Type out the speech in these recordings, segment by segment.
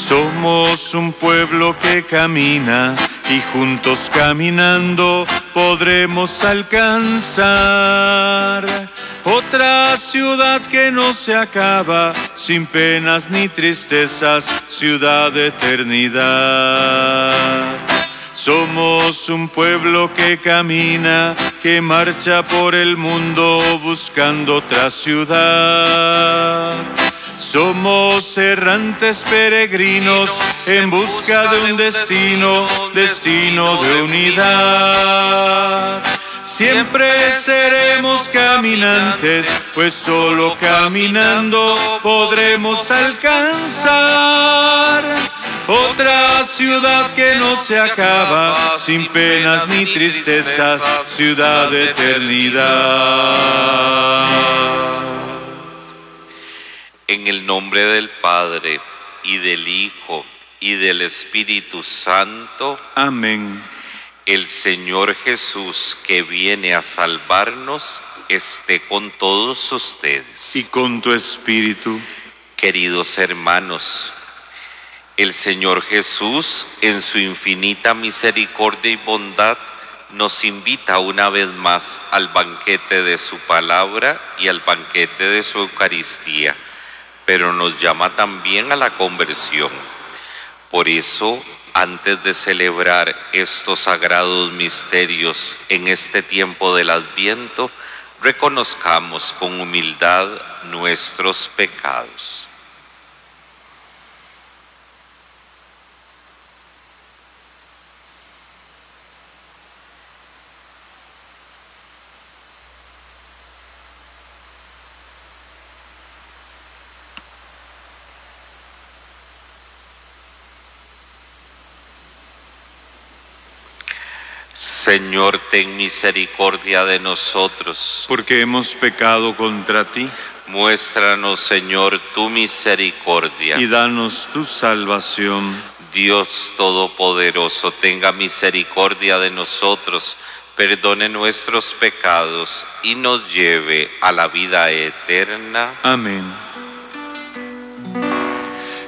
Somos un pueblo que camina y juntos caminando podremos alcanzar otra ciudad que no se acaba, sin penas ni tristezas, ciudad de eternidad. Somos un pueblo que camina, que marcha por el mundo buscando otra ciudad. Somos errantes peregrinos en busca de un destino de unidad. Siempre seremos caminantes, pues solo caminando podremos alcanzar otra ciudad que no se acaba, sin penas ni tristezas, ciudad de eternidad. En el nombre del Padre, y del Hijo, y del Espíritu Santo. Amén. El Señor Jesús, que viene a salvarnos, esté con todos ustedes. Y con tu espíritu. Queridos hermanos, el Señor Jesús, en su infinita misericordia y bondad, nos invita una vez más al banquete de su palabra y al banquete de su Eucaristía, pero nos llama también a la conversión. Por eso, antes de celebrar estos sagrados misterios en este tiempo del Adviento, reconozcamos con humildad nuestros pecados. Señor, ten misericordia de nosotros, porque hemos pecado contra ti. Muéstranos, Señor, tu misericordia. Y danos tu salvación. Dios Todopoderoso, tenga misericordia de nosotros, perdone nuestros pecados y nos lleve a la vida eterna. Amén.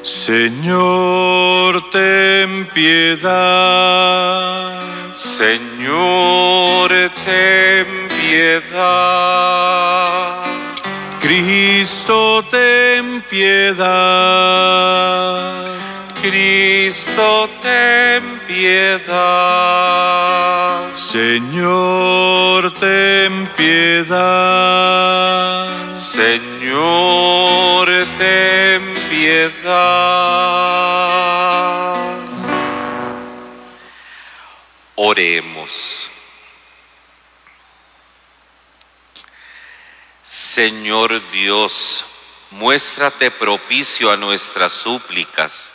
Señor, ten piedad. Señor, ten piedad. Cristo, ten piedad. Cristo, ten piedad. Señor, ten piedad. Señor, ten piedad. Oremos. Señor Dios, muéstrate propicio a nuestras súplicas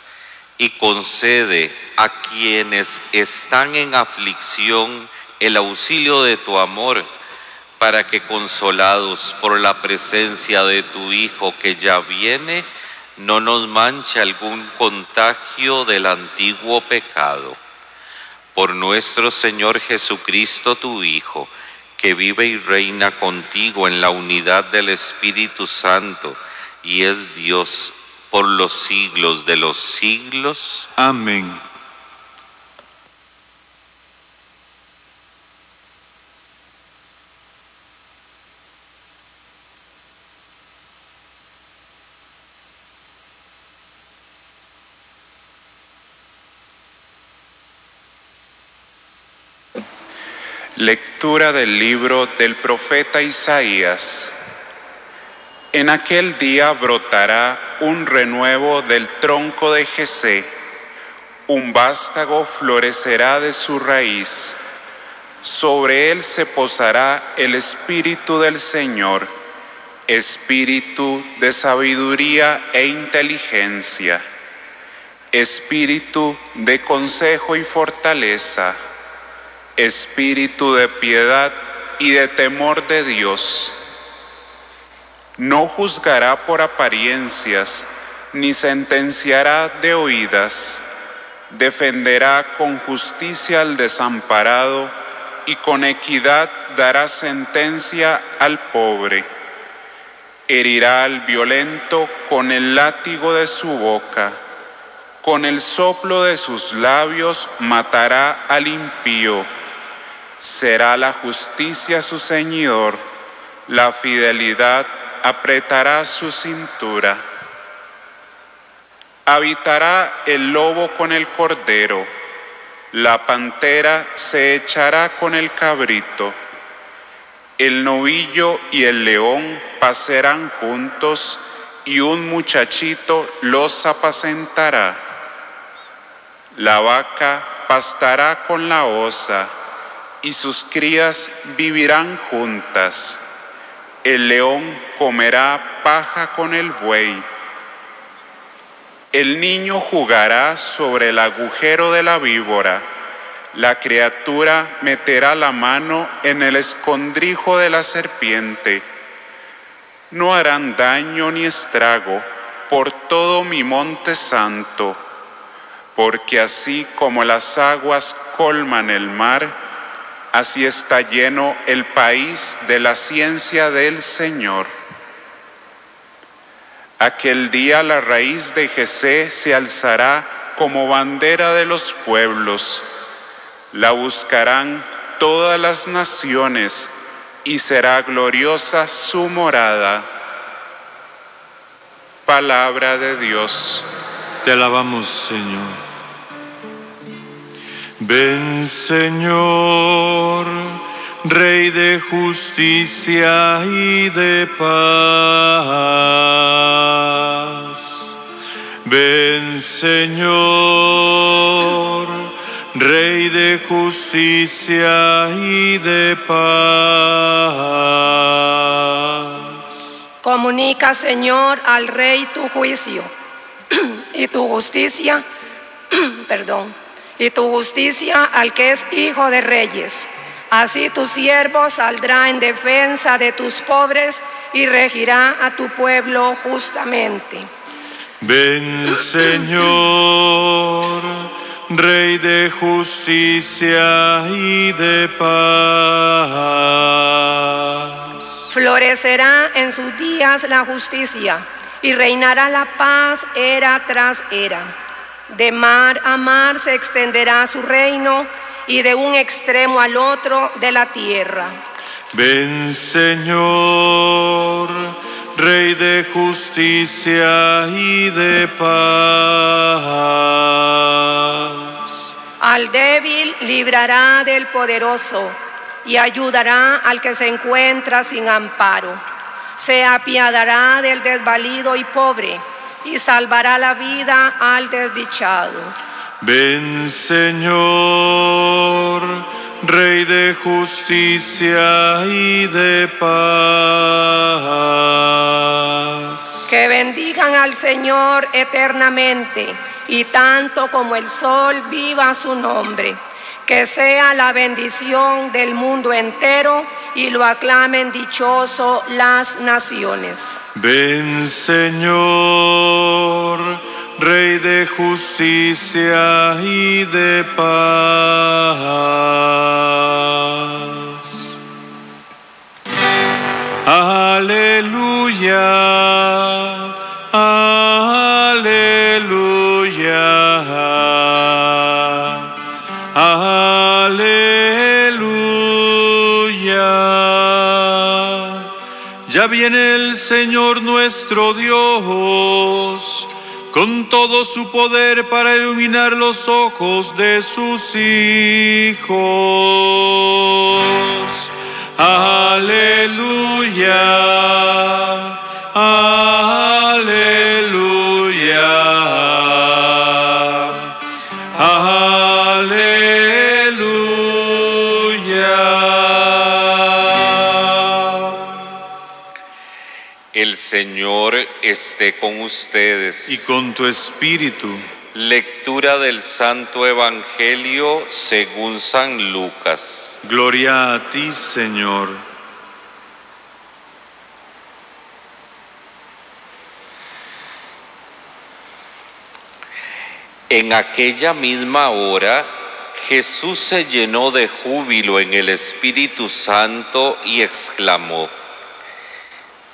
y concede a quienes están en aflicción el auxilio de tu amor, para que, consolados por la presencia de tu Hijo que ya viene, no nos manche algún contagio del antiguo pecado. Por nuestro Señor Jesucristo, tu Hijo, que vive y reina contigo en la unidad del Espíritu Santo y es Dios por los siglos de los siglos. Amén. Lectura del libro del profeta Isaías. En aquel día brotará un renuevo del tronco de Jesé, un vástago florecerá de su raíz. Sobre él se posará el Espíritu del Señor, Espíritu de sabiduría e inteligencia, Espíritu de consejo y fortaleza, Espíritu de piedad y de temor de Dios. No juzgará por apariencias, ni sentenciará de oídas. Defenderá con justicia al desamparado y con equidad dará sentencia al pobre. Herirá al violento con el látigo de su boca Con el soplo de sus labios matará al impío. Será la justicia su ceñidor, la fidelidad apretará su cintura. Habitará el lobo con el cordero, la pantera se echará con el cabrito. El novillo y el león pasarán juntos, y un muchachito los apacentará. La vaca pastará con la osa, y sus crías vivirán juntas. El león comerá paja con el buey. El niño jugará sobre el agujero de la víbora. La criatura meterá la mano en el escondrijo de la serpiente. No harán daño ni estrago por todo mi monte santo, porque así como las aguas colman el mar, así está lleno el país de la ciencia del Señor. Aquel día la raíz de Jesé se alzará como bandera de los pueblos. La buscarán todas las naciones y será gloriosa su morada. Palabra de Dios. Te alabamos, Señor. Ven, Señor, Rey de justicia y de paz. Ven, Señor, Rey de justicia y de paz. Comunica, Señor, al Rey tu juicio y tu justicia, y tu justicia al que es hijo de reyes. Así tu siervo saldrá en defensa de tus pobres y regirá a tu pueblo justamente. Ven, Señor, Rey de justicia y de paz. Florecerá en sus días la justicia y reinará la paz era tras era. De mar a mar se extenderá su reino y de un extremo al otro de la tierra. Ven, Señor, Rey de justicia y de paz. Al débil librará del poderoso y ayudará al que se encuentra sin amparo. Se apiadará del desvalido y pobre y salvará la vida al desdichado. Ven, Señor, Rey de justicia y de paz. Que bendigan al Señor eternamente, y tanto como el sol viva su nombre. Que sea la bendición del mundo entero y lo aclamen dichoso las naciones. Ven, Señor, Rey de justicia y de paz. Aleluya, aleluya, aleluya. Ya viene el Señor nuestro Dios con todo su poder para iluminar los ojos de sus hijos. Aleluya, aleluya, aleluya. El Señor esté con ustedes. Y con tu espíritu. Lectura del Santo Evangelio según San Lucas. Gloria a ti, Señor. En aquella misma hora, Jesús se llenó de júbilo en el Espíritu Santo y exclamó: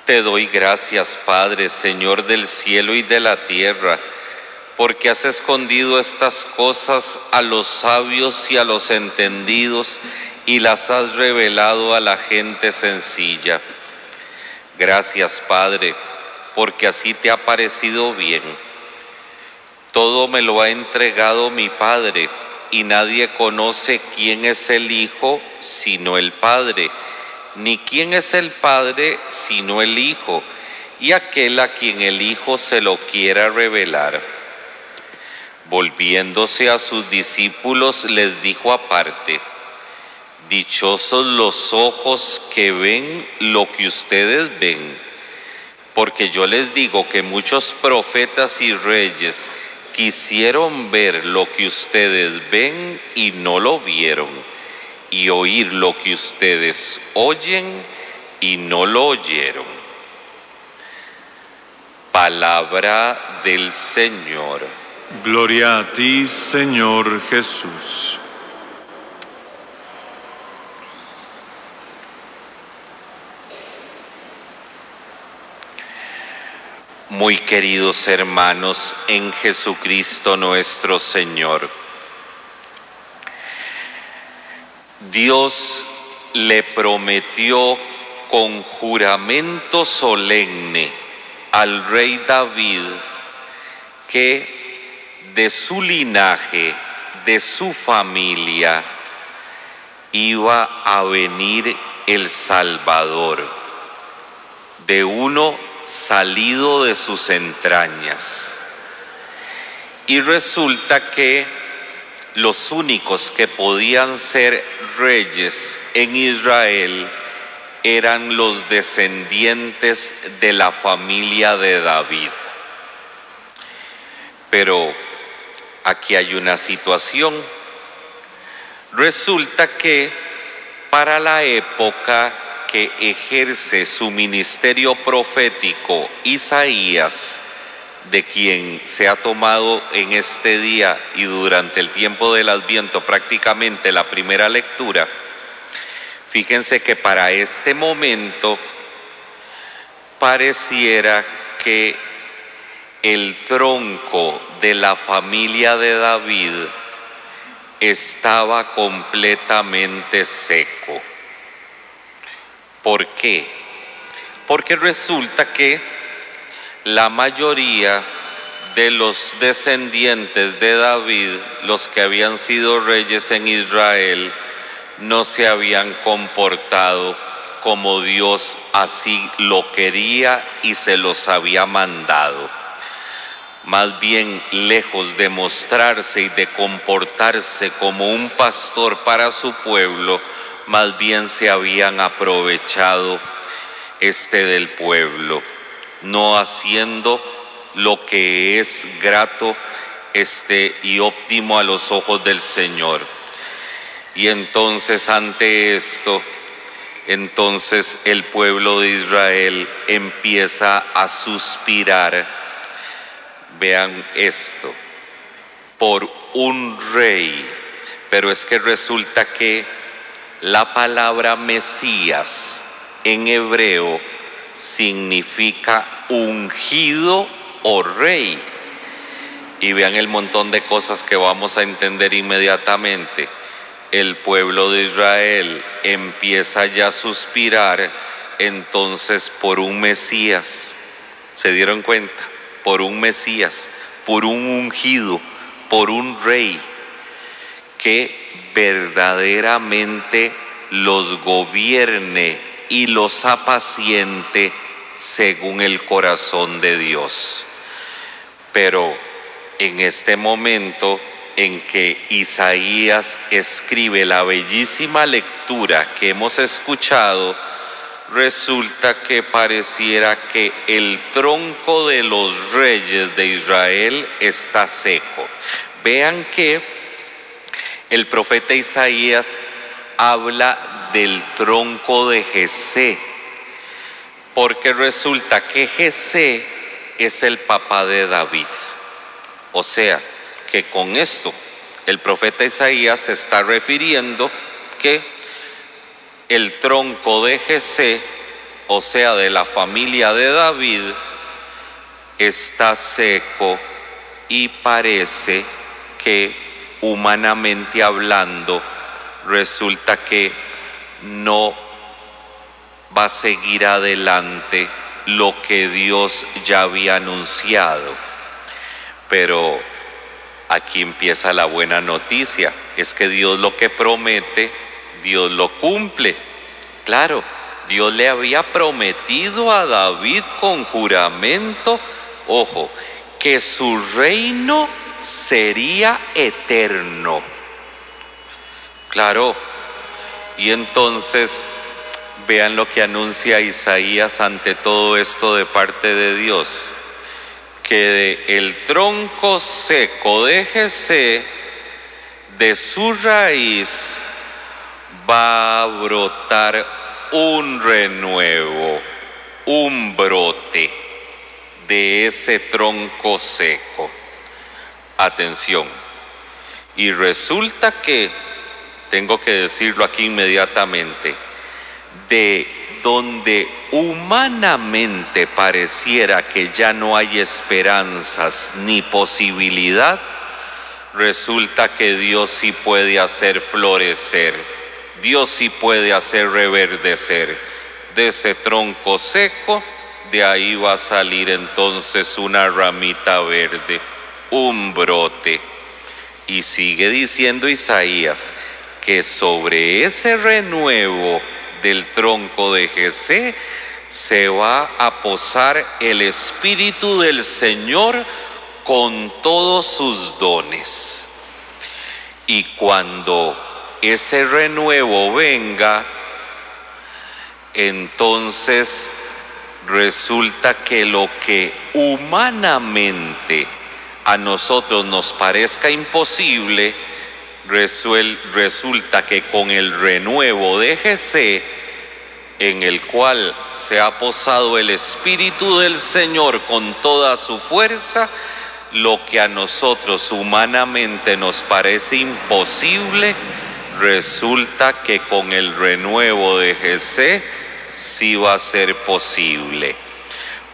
Te doy gracias, Padre, Señor del cielo y de la tierra, porque has escondido estas cosas a los sabios y a los entendidos y las has revelado a la gente sencilla. Gracias, Padre, porque así te ha parecido bien. Todo me lo ha entregado mi Padre, y nadie conoce quién es el Hijo sino el Padre, ni quién es el Padre sino el Hijo, y aquel a quien el Hijo se lo quiera revelar. Volviéndose a sus discípulos, les dijo aparte: dichosos los ojos que ven lo que ustedes ven, porque yo les digo que muchos profetas y reyes quisieron ver lo que ustedes ven y no lo vieron, y oír lo que ustedes oyen y no lo oyeron. Palabra del Señor. Gloria a ti, Señor Jesús. Muy queridos hermanos en Jesucristo nuestro Señor, Dios le prometió con juramento solemne al rey David que de su linaje, de su familia, iba a venir el Salvador, de uno salido de sus entrañas. Y resulta que los únicos que podían ser reyes en Israel eran los descendientes de la familia de David. Pero aquí hay una situación. Resulta que para la época que ejerce su ministerio profético Isaías, de quien se ha tomado en este día y durante el tiempo del Adviento prácticamente la primera lectura, fíjense que para este momento pareciera que el tronco de la familia de David estaba completamente seco. ¿Por qué? Porque resulta que la mayoría de los descendientes de David, los que habían sido reyes en Israel, no se habían comportado como Dios así lo quería y se los había mandado. Más bien, lejos de mostrarse y de comportarse como un pastor para su pueblo, más bien se habían aprovechado del pueblo, no haciendo lo que es grato y óptimo a los ojos del Señor. Y entonces ante esto, el pueblo de Israel empieza a suspirar. Vean esto, por un rey, pero es que resulta que la palabra Mesías en hebreo significa ungido o rey. Y vean el montón de cosas que vamos a entender inmediatamente. El pueblo de Israel empieza ya a suspirar entonces por un Mesías. ¿Se dieron cuenta? Por un Mesías, por un ungido, por un rey que verdaderamente los gobierne y los apaciente según el corazón de Dios. Pero en este momento en que Isaías escribe la bellísima lectura que hemos escuchado, resulta que pareciera que el tronco de los reyes de Israel está seco. Vean que el profeta Isaías habla del tronco de Jesé, porque resulta que Jesé es el papá de David. O sea, que con esto el profeta Isaías se está refiriendo que el tronco de Jesé, o sea, de la familia de David, está seco y parece que humanamente hablando resulta que no va a seguir adelante lo que Dios ya había anunciado. Pero aquí empieza la buena noticia, es que Dios lo que promete, Dios lo cumple. Claro, Dios le había prometido a David con juramento, ojo, que su reino sería eterno. Claro, y entonces vean lo que anuncia Isaías ante todo esto de parte de Dios, que el tronco seco de Jesé, de su raíz va a brotar un renuevo, un brote de ese tronco seco. Atención, y resulta que, tengo que decirlo aquí inmediatamente, de donde humanamente pareciera que ya no hay esperanzas ni posibilidad, resulta que Dios sí puede hacer florecer, Dios sí puede hacer reverdecer. De ese tronco seco, de ahí va a salir entonces una ramita verde, un brote. Y sigue diciendo Isaías que sobre ese renuevo del tronco de Jesé se va a posar el Espíritu del Señor con todos sus dones. Y cuando ese renuevo venga, entonces resulta que lo que humanamente a nosotros nos parezca imposible, resulta que con el renuevo de Jesé, en el cual se ha posado el Espíritu del Señor con toda su fuerza, lo que a nosotros humanamente nos parece imposible, resulta que con el renuevo de Jesé sí va a ser posible.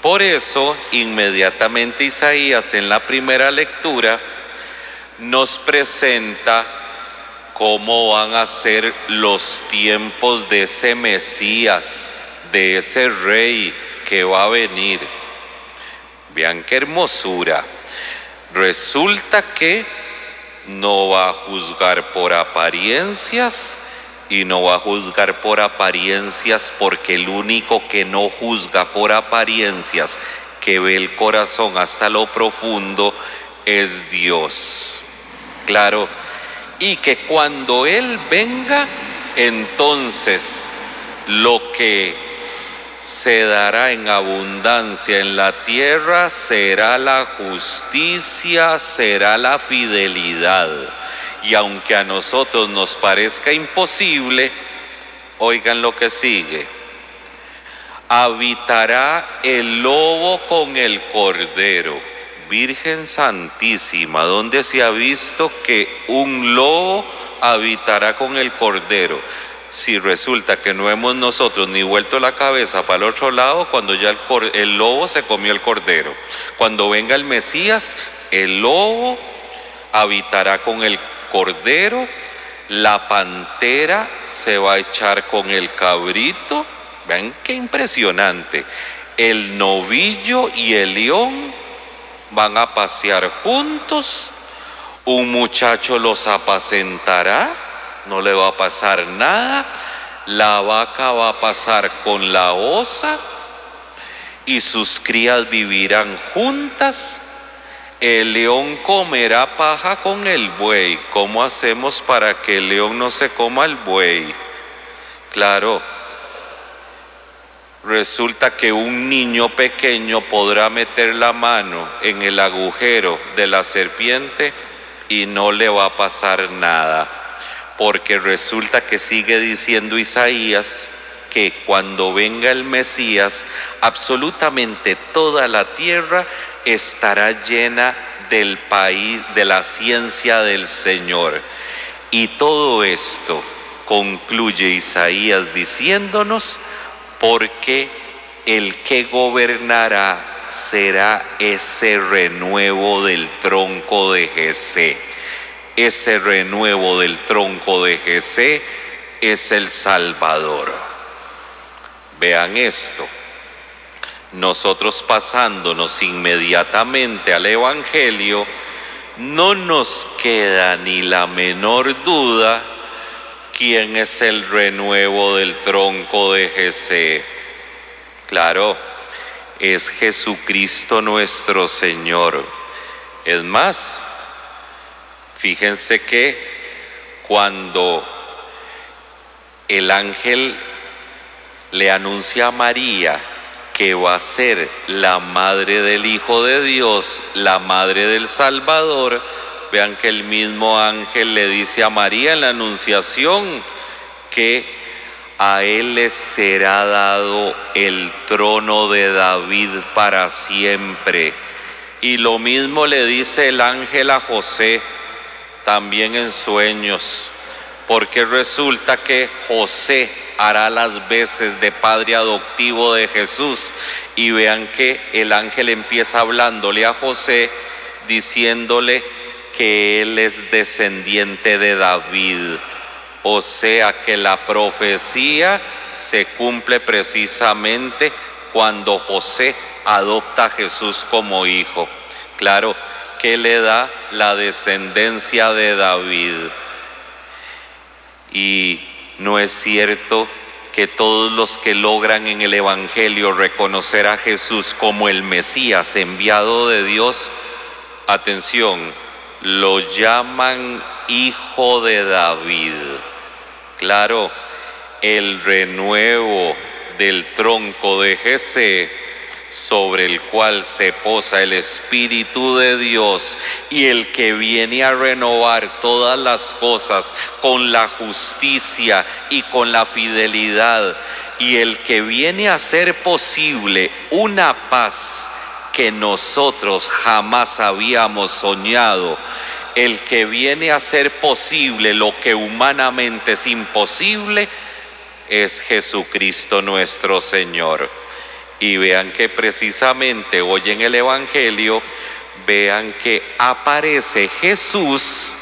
Por eso, inmediatamente Isaías en la primera lectura nos presenta cómo van a ser los tiempos de ese Mesías, de ese rey que va a venir. Vean qué hermosura. Resulta que no va a juzgar por apariencias, y no va a juzgar por apariencias porque el único que no juzga por apariencias, que ve el corazón hasta lo profundo, es Dios. Claro, y que cuando Él venga, entonces lo que se dará en abundancia en la tierra será la justicia, será la fidelidad. Y aunque a nosotros nos parezca imposible, oigan lo que sigue: habitará el lobo con el cordero. Virgen Santísima, ¿dónde se ha visto que un lobo habitará con el cordero? Si resulta que no hemos nosotros ni vuelto la cabeza para el otro lado cuando ya el lobo se comió el cordero. Cuando venga el Mesías, el lobo habitará con el cordero, la pantera se va a echar con el cabrito. Vean qué impresionante. El novillo y el león van a pasear juntos, un muchacho los apacentará, no le va a pasar nada, la vaca va a pasar con la osa y sus crías vivirán juntas. El león comerá paja con el buey. ¿Cómo hacemos para que el león no se coma el buey? Claro, resulta que un niño pequeño podrá meter la mano en el agujero de la serpiente y no le va a pasar nada, porque resulta que sigue diciendo Isaías que cuando venga el Mesías, absolutamente toda la tierra estará llena del país, de la ciencia del Señor. Y todo esto concluye Isaías diciéndonos: porque el que gobernará será ese renuevo del tronco de Jesé. Ese renuevo del tronco de Jesé es el Salvador. Vean esto. Nosotros pasándonos inmediatamente al Evangelio, no nos queda ni la menor duda quién es el renuevo del tronco de Jesé. Claro, es Jesucristo nuestro Señor. Es más, fíjense que cuando el ángel le anuncia a María que va a ser la madre del Hijo de Dios, la madre del Salvador, vean que el mismo ángel le dice a María en la anunciación que a él le será dado el trono de David para siempre. Y lo mismo le dice el ángel a José, también en sueños, porque resulta que José hará las veces de padre adoptivo de Jesús. Y vean que el ángel empieza hablándole a José, diciéndole que él es descendiente de David. O sea que la profecía se cumple precisamente cuando José adopta a Jesús como hijo. Claro, que le da la descendencia de David. Y no es cierto que todos los que logran en el Evangelio reconocer a Jesús como el Mesías enviado de Dios, atención, lo llaman hijo de David. Claro, el renuevo del tronco de Jesé, sobre el cual se posa el Espíritu de Dios, y el que viene a renovar todas las cosas con la justicia y con la fidelidad, y el que viene a hacer posible una paz que nosotros jamás habíamos soñado, el que viene a hacer posible lo que humanamente es imposible, es Jesucristo nuestro Señor. Y vean que precisamente hoy en el Evangelio, vean que aparece Jesús,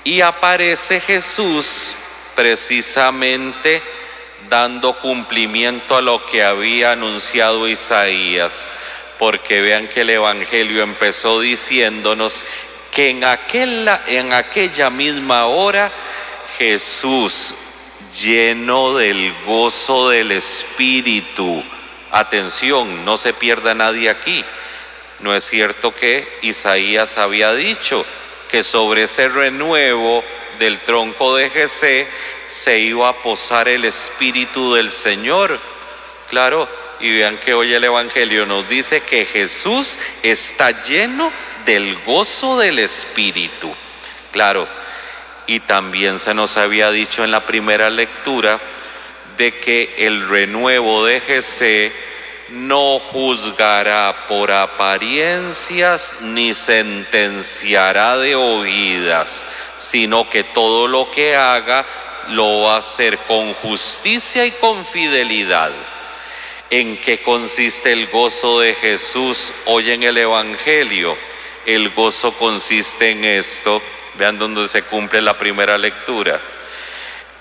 y aparece Jesús precisamente dando cumplimiento a lo que había anunciado Isaías, porque vean que el Evangelio empezó diciéndonos que en aquella misma hora Jesús, lleno del gozo del Espíritu. Atención, no se pierda nadie aquí. No es cierto que Isaías había dicho que sobre ese renuevo del tronco de Jesé se iba a posar el Espíritu del Señor. Claro, y vean que hoy el Evangelio nos dice que Jesús está lleno del gozo del Espíritu. Claro, y también se nos había dicho en la primera lectura de que el renuevo de Jesé no juzgará por apariencias ni sentenciará de oídas, sino que todo lo que haga lo va a hacer con justicia y con fidelidad. ¿En qué consiste el gozo de Jesús hoy en el Evangelio? El gozo consiste en esto, vean donde se cumple la primera lectura,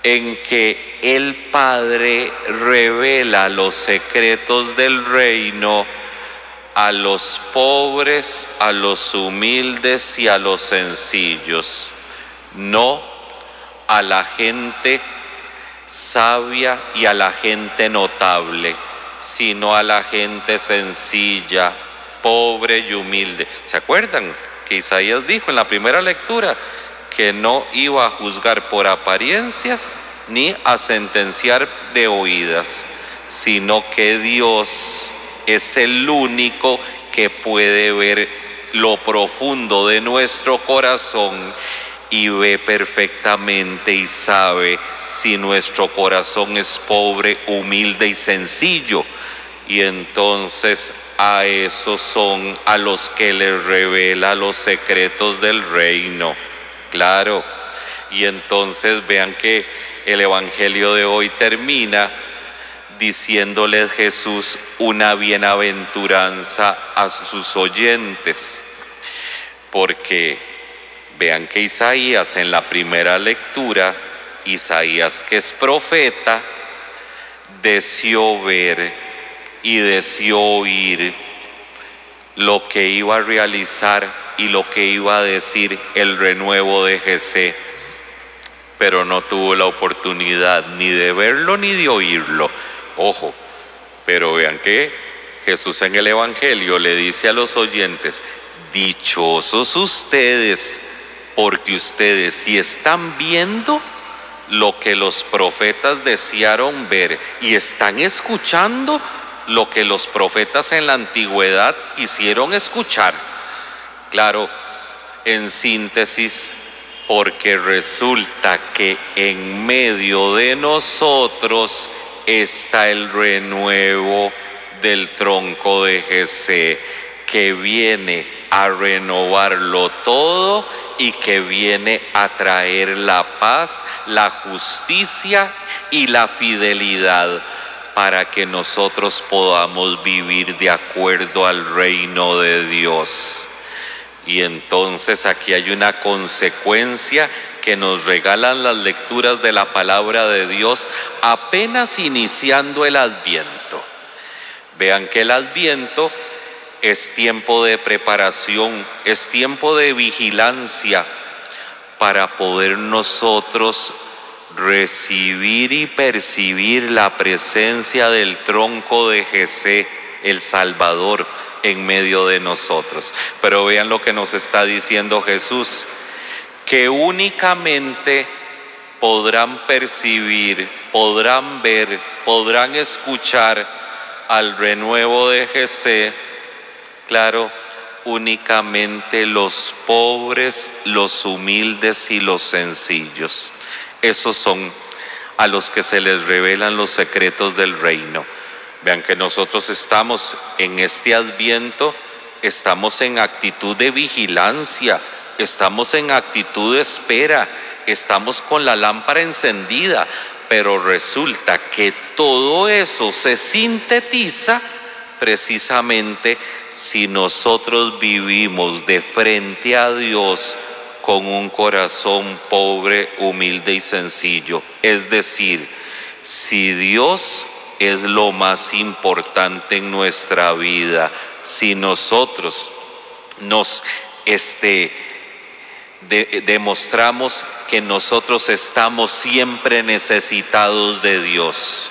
en que el Padre revela los secretos del reino a los pobres, a los humildes y a los sencillos, no a la gente sabia y a la gente notable, sino a la gente sencilla, pobre y humilde. ¿Se acuerdan que Isaías dijo en la primera lectura que no iba a juzgar por apariencias ni a sentenciar de oídas, sino que Dios es el único que puede ver lo profundo de nuestro corazón y ve perfectamente y sabe si nuestro corazón es pobre, humilde y sencillo. Y entonces a esos son a los que les revela los secretos del reino. Claro, y entonces vean que el Evangelio de hoy termina diciéndole Jesús una bienaventuranza a sus oyentes, porque vean que Isaías en la primera lectura, Isaías que es profeta, deseó ver y deseó oír lo que iba a realizar y lo que iba a decir el renuevo de Jesé, pero no tuvo la oportunidad ni de verlo ni de oírlo. Ojo, pero vean que Jesús en el Evangelio le dice a los oyentes: dichosos ustedes, porque ustedes sí están viendo lo que los profetas desearon ver y están escuchando lo que los profetas en la antigüedad quisieron escuchar. Claro, en síntesis, porque resulta que en medio de nosotros está el renuevo del tronco de Jesé, que viene a renovarlo todo y que viene a traer la paz, la justicia y la fidelidad para que nosotros podamos vivir de acuerdo al reino de Dios. Y entonces aquí hay una consecuencia que nos regalan las lecturas de la palabra de Dios apenas iniciando el Adviento. Vean que el Adviento es tiempo de preparación, es tiempo de vigilancia para poder nosotros recibir y percibir la presencia del tronco de Jesé, el Salvador, en medio de nosotros. Pero vean lo que nos está diciendo Jesús, que únicamente podrán percibir, podrán ver, podrán escuchar al renuevo de Jesé, claro, únicamente los pobres, los humildes y los sencillos. Esos son a los que se les revelan los secretos del reino. Vean que nosotros estamos en este Adviento, estamos en actitud de vigilancia, estamos en actitud de espera, estamos con la lámpara encendida, pero resulta que todo eso se sintetiza precisamente si nosotros vivimos de frente a Dios con un corazón pobre, humilde y sencillo. Es decir, si Dios es lo más importante en nuestra vida, si nosotros nos demostramos que nosotros estamos siempre necesitados de Dios,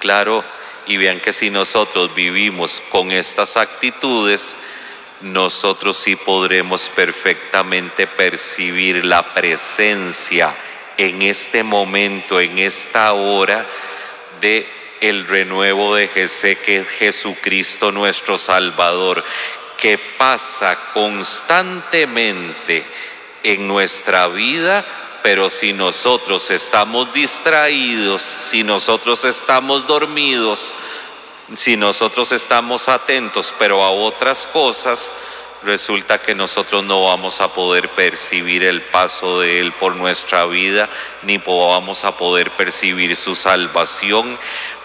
claro, y vean que si nosotros vivimos con estas actitudes, nosotros sí podremos perfectamente percibir la presencia en este momento, en esta hora, de el renuevo de Jesé, que es Jesucristo nuestro Salvador, que pasa constantemente en nuestra vida. Pero si nosotros estamos distraídos, si nosotros estamos dormidos, si nosotros estamos atentos pero a otras cosas, resulta que nosotros no vamos a poder percibir el paso de Él por nuestra vida, ni vamos a poder percibir su salvación,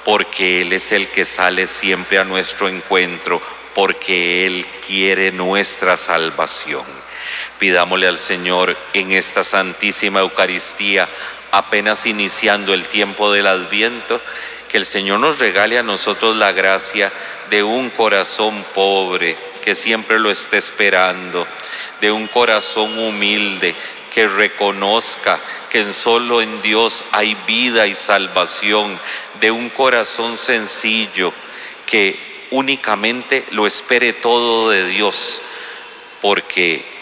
porque Él es el que sale siempre a nuestro encuentro, porque Él quiere nuestra salvación. Pidámosle al Señor en esta Santísima Eucaristía, apenas iniciando el tiempo del Adviento, que el Señor nos regale a nosotros la gracia de un corazón pobre que siempre lo esté esperando, de un corazón humilde que reconozca que solo en Dios hay vida y salvación, de un corazón sencillo que únicamente lo espere todo de Dios, porque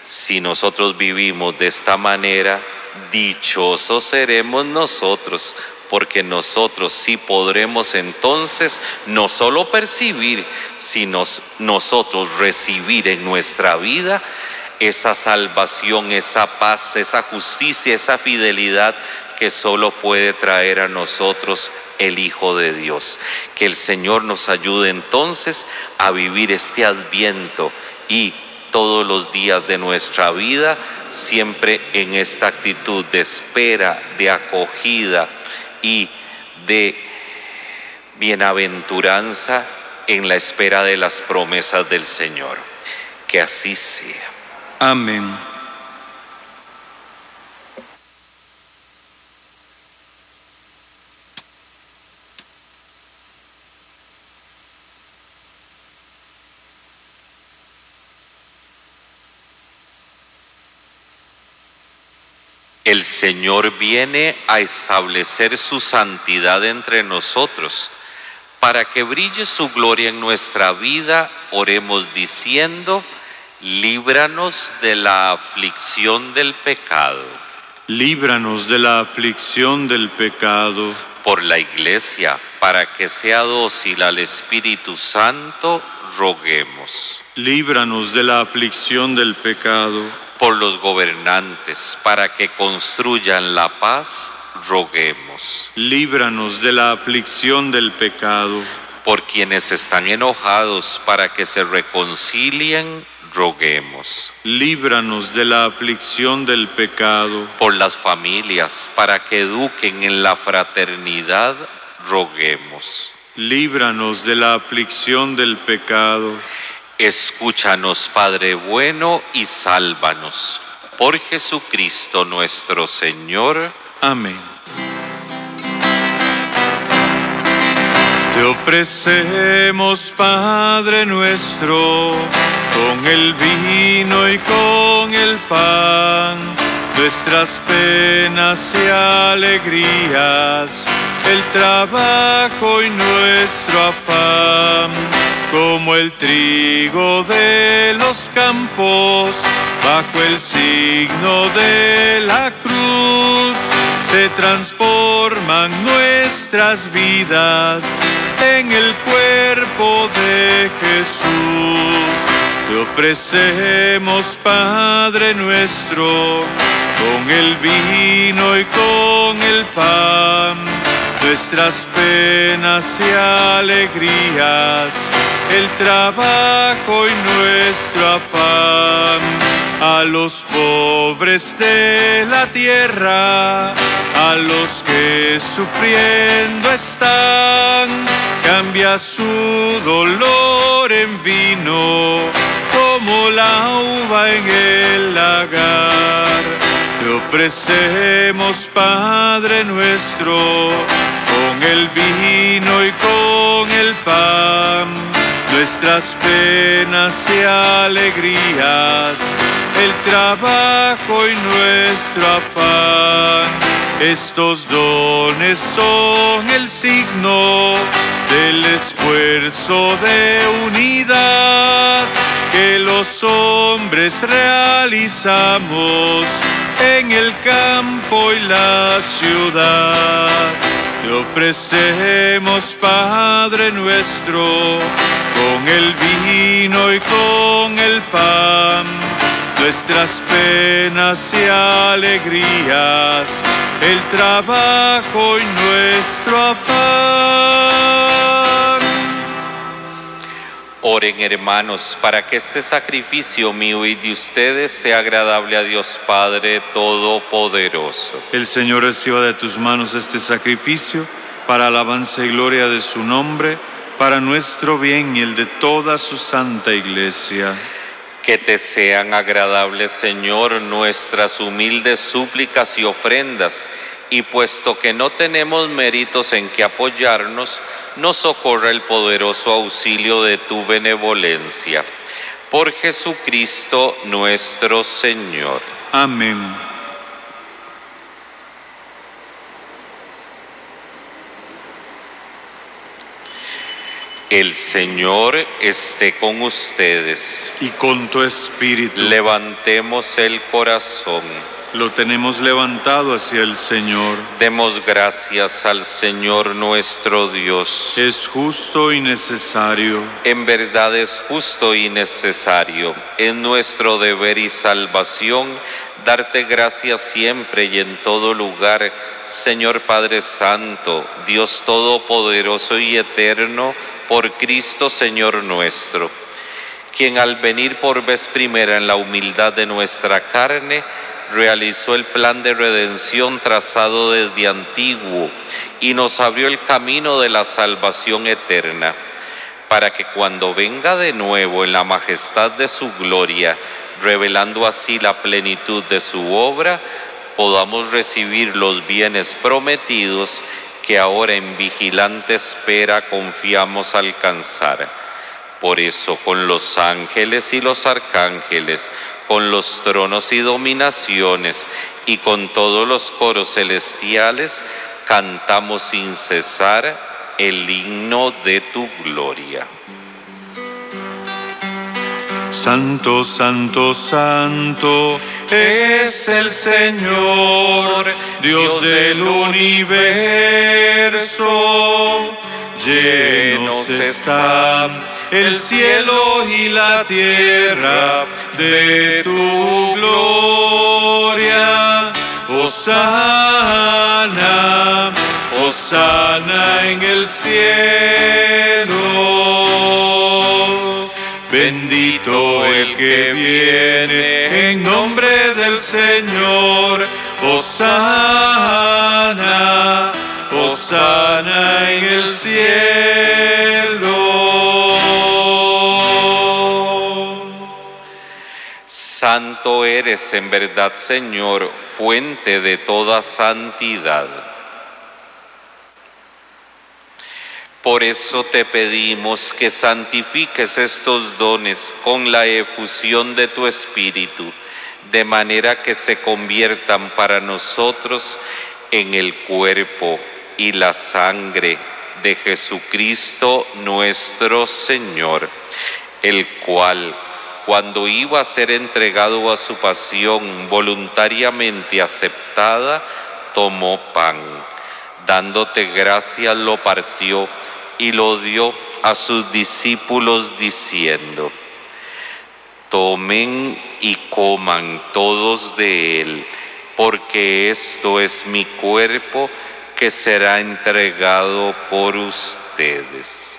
si nosotros vivimos de esta manera, dichosos seremos nosotros, porque nosotros sí podremos entonces no solo percibir, sino nosotros recibir en nuestra vida esa salvación, esa paz, esa justicia, esa fidelidad que solo puede traer a nosotros el Hijo de Dios. Que el Señor nos ayude entonces a vivir este Adviento y todos los días de nuestra vida, siempre en esta actitud de espera, de acogida y de bienaventuranza en la espera de las promesas del Señor. Que así sea. Amén. El Señor viene a establecer su santidad entre nosotros. Para que brille su gloria en nuestra vida, oremos diciendo: líbranos de la aflicción del pecado. Líbranos de la aflicción del pecado. Por la Iglesia, para que sea dócil al Espíritu Santo, roguemos. Líbranos de la aflicción del pecado. Por los gobernantes, para que construyan la paz, roguemos. Líbranos de la aflicción del pecado. Por quienes están enojados, para que se reconcilien, roguemos. Líbranos de la aflicción del pecado. Por las familias, para que eduquen en la fraternidad, roguemos. Líbranos de la aflicción del pecado. Escúchanos, Padre bueno, y sálvanos. Por Jesucristo nuestro Señor. Amén. Te ofrecemos, Padre nuestro, con el vino y con el pan, nuestras penas y alegrías, el trabajo y nuestro afán. Como el trigo de los campos, bajo el signo de la cruz, se transforman nuestras vidas en el cuerpo de Jesús. Te ofrecemos, Padre nuestro, con el vino y con el pan, nuestras penas y alegrías, el trabajo y nuestro afán. A los pobres de la tierra, a los que sufriendo están, cambia su dolor en vino, como la uva en el lagar. Te ofrecemos, Padre nuestro, con el vino y con el pan, nuestras penas y alegrías, el trabajo y nuestro afán. Estos dones son el signo del esfuerzo de unidad que los hombres realizamos en el campo y la ciudad. Te ofrecemos, Padre nuestro, con el vino y con el pan, nuestras penas y alegrías, el trabajo y nuestro afán. Oren, hermanos, para que este sacrificio mío y de ustedes sea agradable a Dios Padre Todopoderoso. El Señor reciba de tus manos este sacrificio para alabanza y gloria de su nombre, para nuestro bien y el de toda su santa Iglesia. Que te sean agradables, Señor, nuestras humildes súplicas y ofrendas, y puesto que no tenemos méritos en que apoyarnos, nos socorra el poderoso auxilio de tu benevolencia. Por Jesucristo nuestro Señor. Amén. El Señor esté con ustedes. Y con tu espíritu. Levantemos el corazón. Lo tenemos levantado hacia el Señor. Demos gracias al Señor nuestro Dios. Es justo y necesario. En verdad es justo y necesario. Es nuestro deber y salvación darte gracias siempre y en todo lugar, Señor Padre Santo, Dios Todopoderoso y Eterno, por Cristo Señor nuestro, quien al venir por vez primera en la humildad de nuestra carne, realizó el plan de redención trazado desde antiguo y nos abrió el camino de la salvación eterna, para que cuando venga de nuevo en la majestad de su gloria, revelando así la plenitud de su obra, podamos recibir los bienes prometidos que ahora en vigilante espera confiamos alcanzar. Por eso, con los ángeles y los arcángeles, con los tronos y dominaciones y con todos los coros celestiales, cantamos sin cesar el himno de tu gloria. Santo, santo, santo es el Señor, Dios del universo. Llenos están el cielo y la tierra de tu gloria. Hosana, hosana en el cielo. Bendito el que viene en nombre del Señor. Hosana, hosana en el cielo. Santo eres en verdad, Señor, fuente de toda santidad. Por eso te pedimos que santifiques estos dones con la efusión de tu Espíritu, de manera que se conviertan para nosotros en el cuerpo y la sangre de Jesucristo nuestro Señor, el cual, cuando iba a ser entregado a su pasión voluntariamente aceptada, tomó pan, dándote gracias lo partió y lo dio a sus discípulos diciendo: tomen y coman todos de él, porque esto es mi cuerpo que será entregado por ustedes.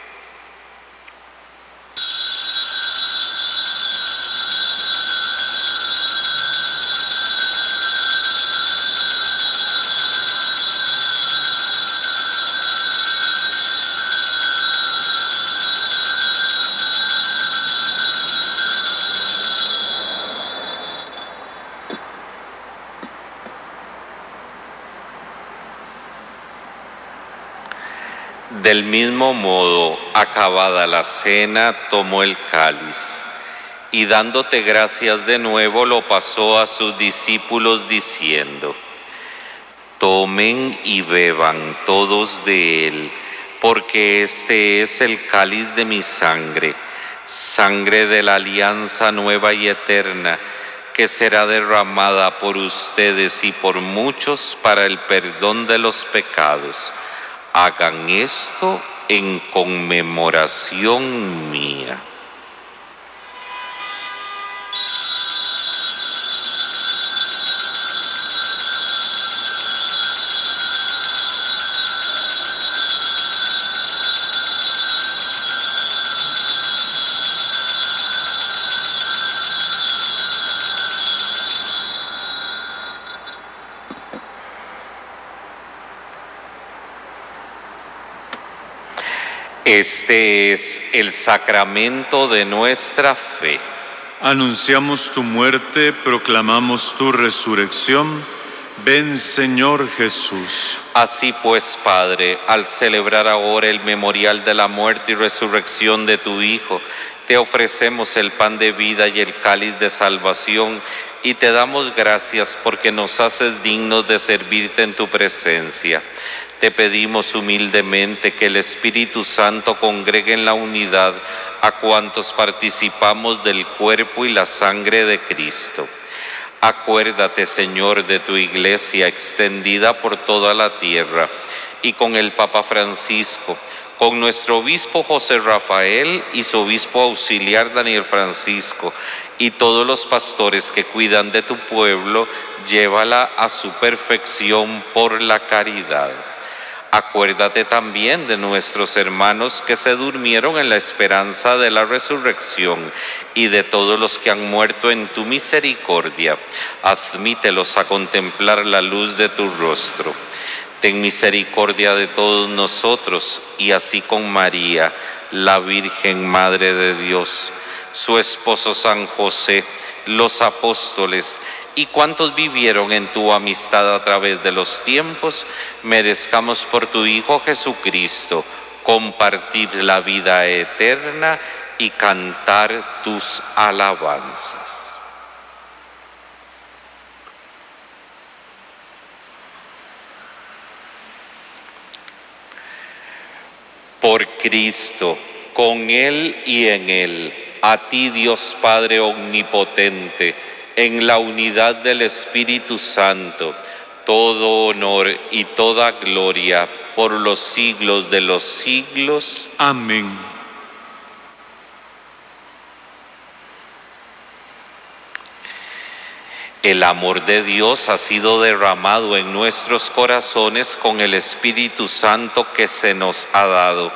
Del mismo modo, acabada la cena, tomó el cáliz y dándote gracias de nuevo, lo pasó a sus discípulos diciendo: tomen y beban todos de él, porque este es el cáliz de mi sangre, sangre de la alianza nueva y eterna, que será derramada por ustedes y por muchos para el perdón de los pecados. Hagan esto en conmemoración mía. Este es el sacramento de nuestra fe. Anunciamos tu muerte, proclamamos tu resurrección. Ven, Señor Jesús. Así pues, Padre, al celebrar ahora el memorial de la muerte y resurrección de tu Hijo, te ofrecemos el pan de vida y el cáliz de salvación, y te damos gracias porque nos haces dignos de servirte en tu presencia. Te pedimos humildemente que el Espíritu Santo congregue en la unidad a cuantos participamos del cuerpo y la sangre de Cristo. Acuérdate, Señor, de tu Iglesia extendida por toda la tierra, y con el Papa Francisco, con nuestro obispo José Rafael y su obispo auxiliar Daniel Francisco, y todos los pastores que cuidan de tu pueblo, llévala a su perfección por la caridad. Acuérdate también de nuestros hermanos que se durmieron en la esperanza de la resurrección y de todos los que han muerto en tu misericordia. Admítelos a contemplar la luz de tu rostro. Ten misericordia de todos nosotros y así con María, la Virgen Madre de Dios, su esposo San José, los apóstoles y cuantos vivieron en tu amistad a través de los tiempos, merezcamos por tu Hijo Jesucristo compartir la vida eterna y cantar tus alabanzas. Por Cristo, con Él y en Él, a ti Dios Padre Omnipotente, en la unidad del Espíritu Santo, todo honor y toda gloria por los siglos de los siglos. Amén. El amor de Dios ha sido derramado en nuestros corazones con el Espíritu Santo que se nos ha dado.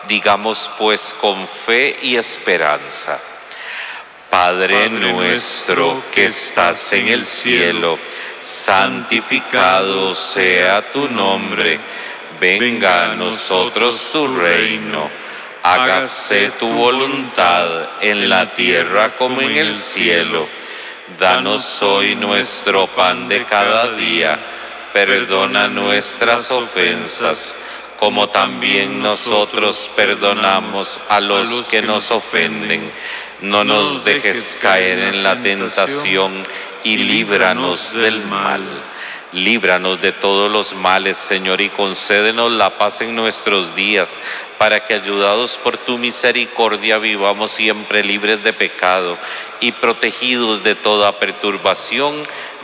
Digamos pues con fe y esperanza: Padre nuestro que estás en el cielo, santificado sea tu nombre. Venga a nosotros tu reino. Hágase tu voluntad en la tierra como en el cielo. Danos hoy nuestro pan de cada día. Perdona nuestras ofensas, como también nosotros perdonamos a los que nos ofenden. No nos dejes caer en la tentación y líbranos del mal. Líbranos de todos los males, Señor, y concédenos la paz en nuestros días, para que, ayudados por tu misericordia, vivamos siempre libres de pecado y protegidos de toda perturbación,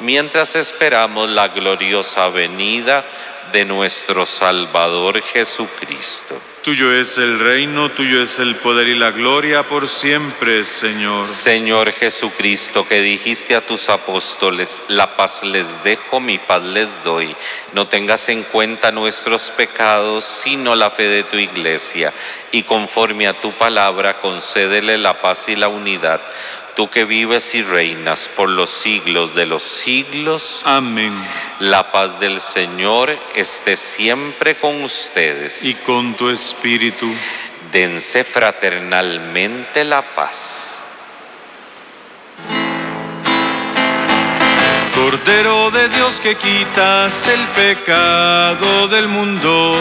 mientras esperamos la gloriosa venida de nuestro Salvador Jesucristo. Tuyo es el reino, tuyo es el poder y la gloria por siempre, Señor. Señor Jesucristo, que dijiste a tus apóstoles: la paz les dejo, mi paz les doy. No tengas en cuenta nuestros pecados, sino la fe de tu Iglesia, y conforme a tu palabra, concédele la paz y la unidad. Tú que vives y reinas por los siglos de los siglos. Amén. La paz del Señor esté siempre con ustedes. Y con tu espíritu. Dense fraternalmente la paz. Cordero de Dios que quitas el pecado del mundo,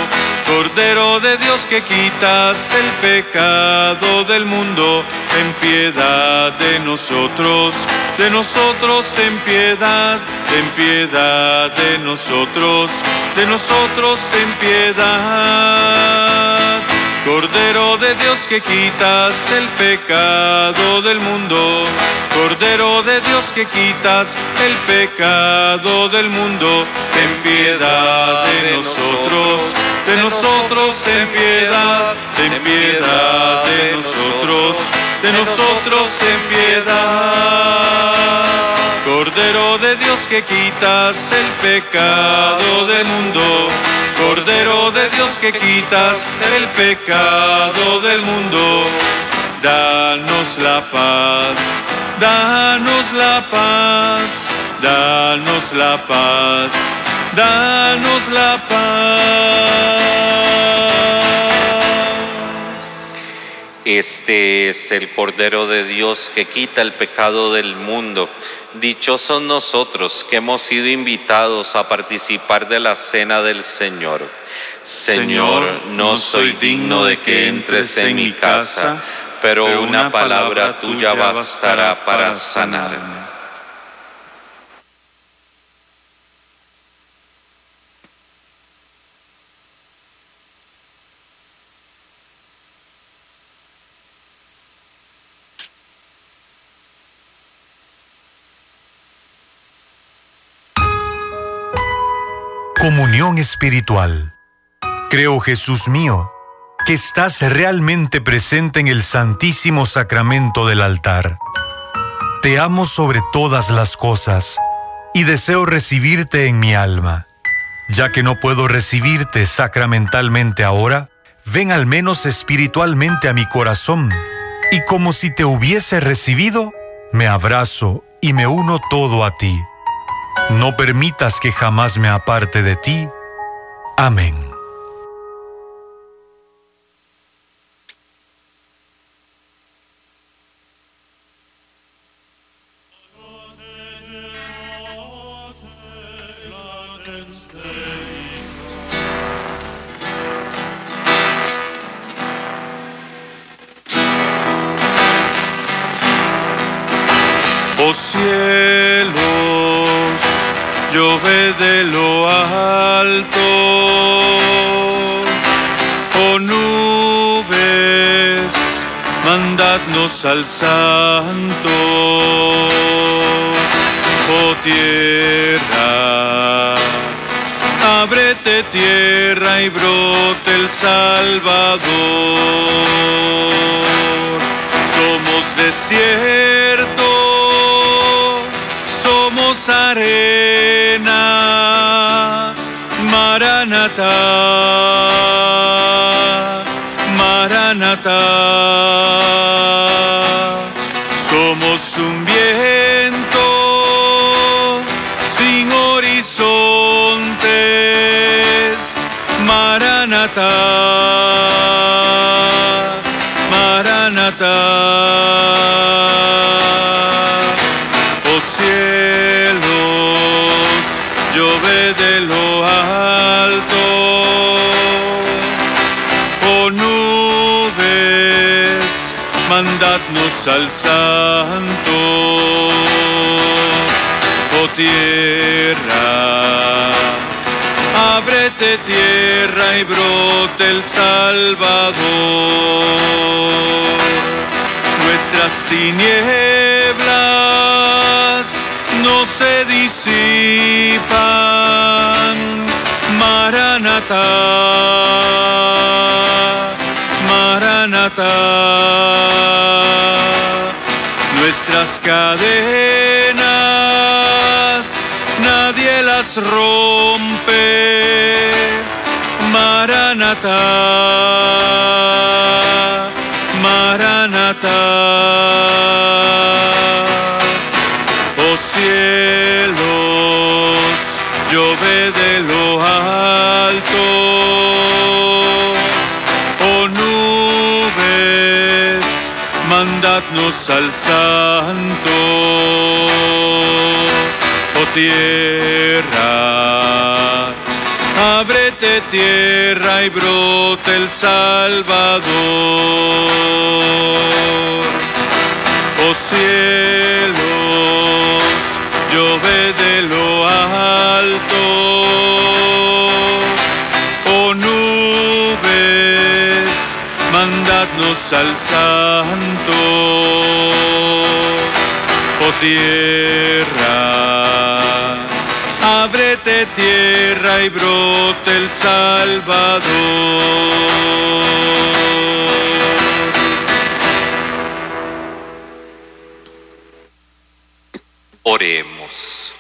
Cordero de Dios que quitas el pecado del mundo, ten piedad de nosotros ten piedad de nosotros ten piedad. Cordero de Dios que quitas el pecado del mundo, Cordero de Dios que quitas el pecado del mundo, ten piedad de nosotros ten piedad de nosotros ten piedad. Cordero de Dios que quitas el pecado del mundo, Cordero de Dios que quitas el pecado del mundo, danos la paz, danos la paz, danos la paz, danos la paz. Este es el Cordero de Dios que quita el pecado del mundo. Dichosos nosotros que hemos sido invitados a participar de la cena del Señor. Señor, no soy digno de que entres en mi casa, pero una palabra tuya bastará para sanarme. Comunión espiritual. Creo, Jesús mío, que estás realmente presente en el Santísimo Sacramento del altar. Te amo sobre todas las cosas y deseo recibirte en mi alma. Ya que no puedo recibirte sacramentalmente ahora, ven al menos espiritualmente a mi corazón, y como si te hubiese recibido, me abrazo y me uno todo a ti. No permitas que jamás me aparte de ti. Amén. Oh cielos, lloved de lo alto, oh nubes, mandadnos al Santo, oh tierra, ábrete tierra y brote el Salvador. Somos desierto, somos arena, Maranatá, Maranatá. Somos un viento sin horizontes, Maranatá, Maranatá. Oh cielos, lloved de lo alto, oh nubes, mandadnos al Santo, oh tierra, ábrete tierra y brote el Salvador. Nuestras tinieblas no se disipan, Maranatá, Maranatá. Nuestras cadenas nadie las rompe, Maranatá, Maranatá. Oh cielos, lloved de lo alto, oh nubes, mandadnos al Santo, oh tierra, ábrete tierra y brote el Salvador. Oh cielos, lloved de lo alto, oh nubes, mandadnos al Santo, oh tierra, ábrete tierra y brote el Salvador. Oremos.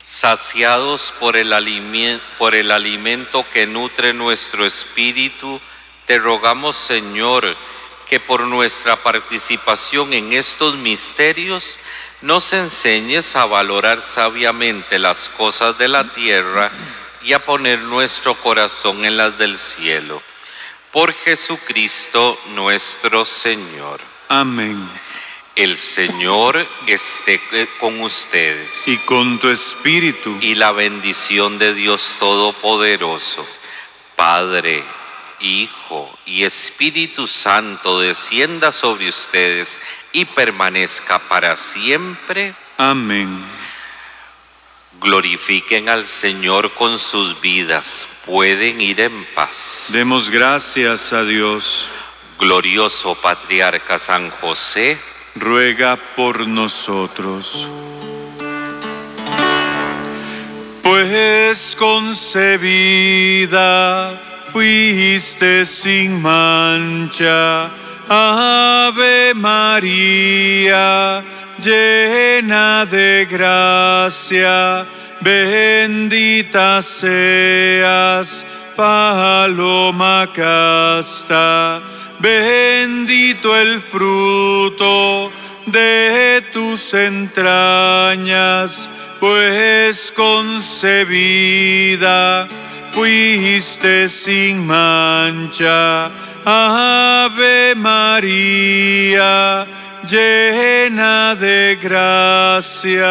Saciados por el alimento que nutre nuestro espíritu, te rogamos, Señor, que por nuestra participación en estos misterios nos enseñes a valorar sabiamente las cosas de la tierra y a poner nuestro corazón en las del cielo. Por Jesucristo nuestro Señor. Amén. El Señor esté con ustedes. Y con tu espíritu. Y la bendición de Dios Todopoderoso, Padre, Hijo y Espíritu Santo, descienda sobre ustedes y permanezca para siempre. Amén. Glorifiquen al Señor con sus vidas. Pueden ir en paz. Demos gracias a Dios. Glorioso Patriarca San José, ruega por nosotros. Pues concebida fuiste sin mancha, Ave María, llena de gracia, bendita seas, paloma casta, bendito el fruto de tus entrañas, pues concebida fuiste sin mancha. Ave María, llena de gracia.